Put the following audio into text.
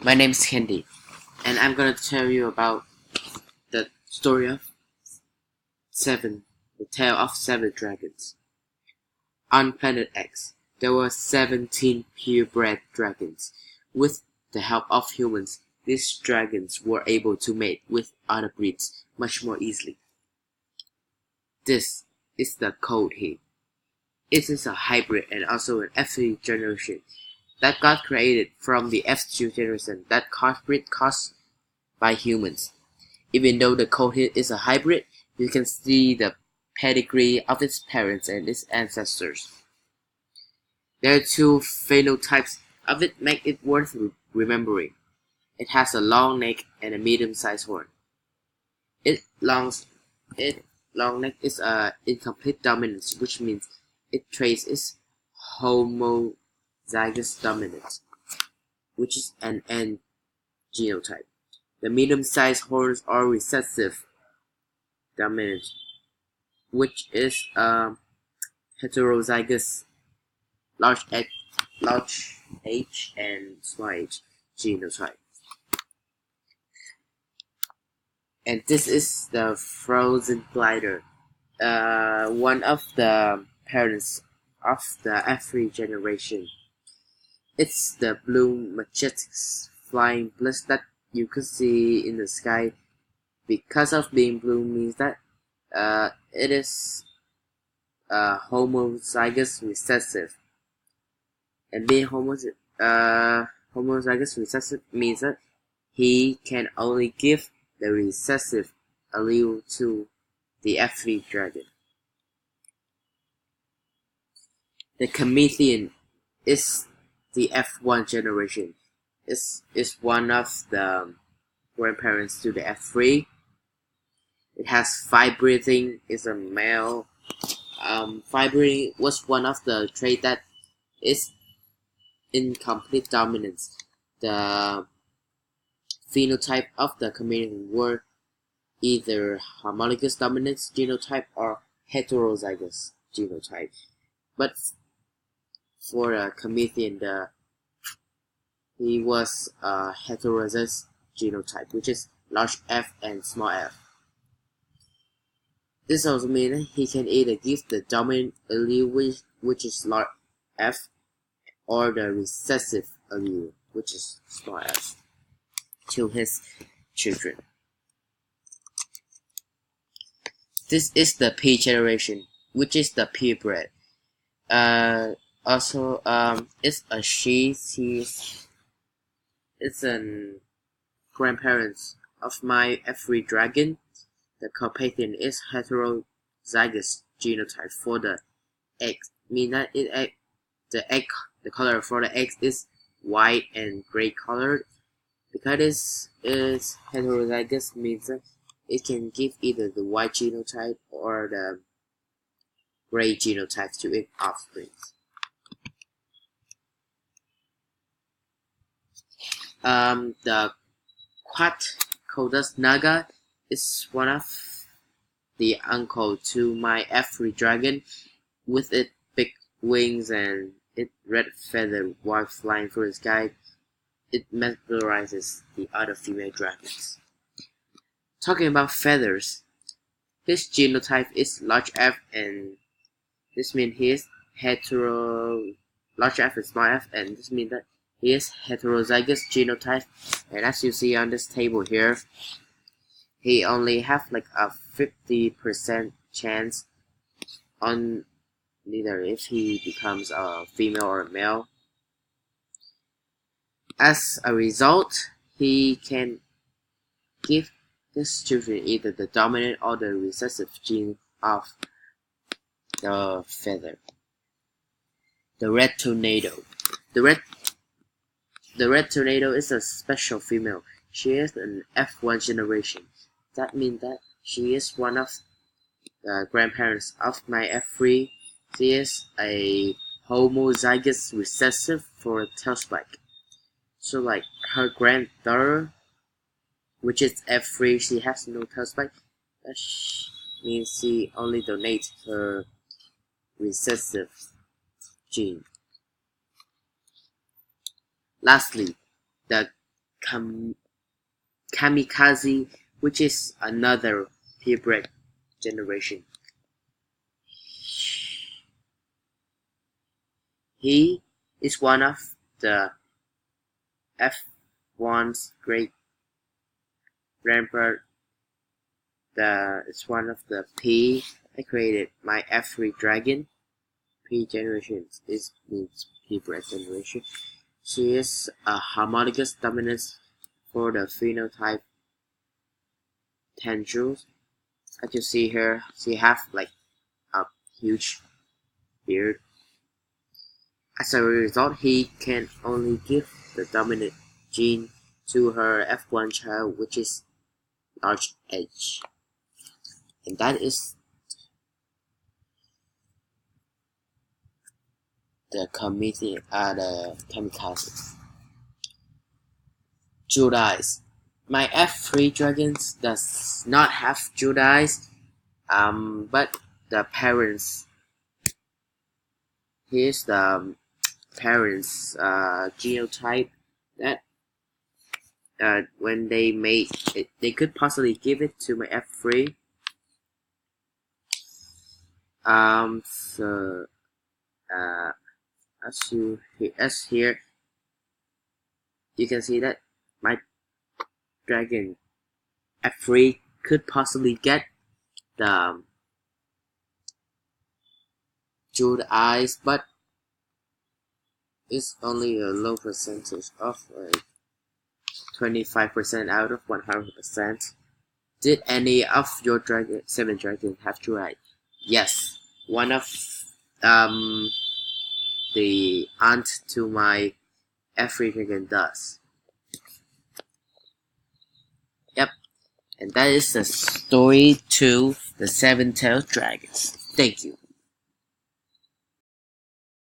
My name is Candy, and I'm gonna tell you about the story of the tale of seven dragons. On planet X, there were 17 purebred dragons. With the help of humans, these dragons were able to mate with other breeds much more easily. This is the code here. It is a hybrid and also an F3 generation that got created from the F2 generation that crossbred caused by humans. Even though the cohort is a hybrid, you can see the pedigree of its parents and its ancestors. There are two phenotypes of it make it worth remembering. It has a long neck and a medium-sized horn. Its long neck is a incomplete dominance, which means its trait is homozygous dominance, which is an N genotype. The medium-sized horns are recessive dominant, which is a heterozygous large H and small h genotype. And this is the frozen glider, one of the parents of the F3 generation. It's the blue majestic flying bliss that you could see in the sky. Because of being blue means that it is homozygous recessive. And being homozygous recessive means that he can only give the recessive allele to the F3 dragon. The Chameleon is the F1 generation. Is one of the grandparents to the F3. It has fire breathing, is a male. Fire breathing was one of the traits that is incomplete dominance. The phenotype of the chameleon were either homologous dominance genotype or heterozygous genotype. But for a chameleon, he was a heterozygous genotype, which is large F and small f. This also means he can either give the dominant allele, which is large F, or the recessive allele, which is small f, to his children. This is the P generation, which is the purebred. Also, it's a she. It's an grandparents of my F3 dragon. The Carpathian is heterozygous genotype for the egg, meaning that the color for the egg is white and gray colored. Because it is heterozygous means that it can give either the white genotype or the gray genotype to its offspring. The Quatcodus naga is one of the uncle to my F3 dragon, with its big wings and its red feather while flying through the sky. It mesmerizes the other female dragons. Talking about feathers, his genotype is large F, and this means he is large F and small f, and this means that he is heterozygous genotype. And as you see on this table here, he only have like a 50% chance on neither if he becomes a female or a male. As a result, he can give his children either the dominant or the recessive gene of the feather. The red tornado. The red tornado is a special female. She is an F1 generation. That means that she is one of the grandparents of my F3. She is a homozygous recessive for a tail spike. So like her granddaughter, which is F3, she has no tail spike. That means she only donates her recessive gene. Lastly, the Kamikaze, which is another purebred generation. He is one of the F1's great grandpa. It's one of the P. I created my F3 dragon. P generation means purebred generation. She is a homologous dominance for the phenotype tendrils. As you see here, she have like a huge beard. As a result, he can only give the dominant gene to her F1 child, which is large H. And that is the kamikaze. Jeweled eyes. My F3 dragons does not have jeweled eyes, but the parents. Here's the parents' genotype that when they made it, they could possibly give it to my F3. So as here, you can see that my dragon F3 could possibly get the jeweled eyes, but it's only a low percentage of 25% out of 100%. Did any of your 7 dragons have jeweled eyes? Yes, one of the aunt to my F3 dragon does. Yep, and that is the story to the 7-tailed dragons. Thank you.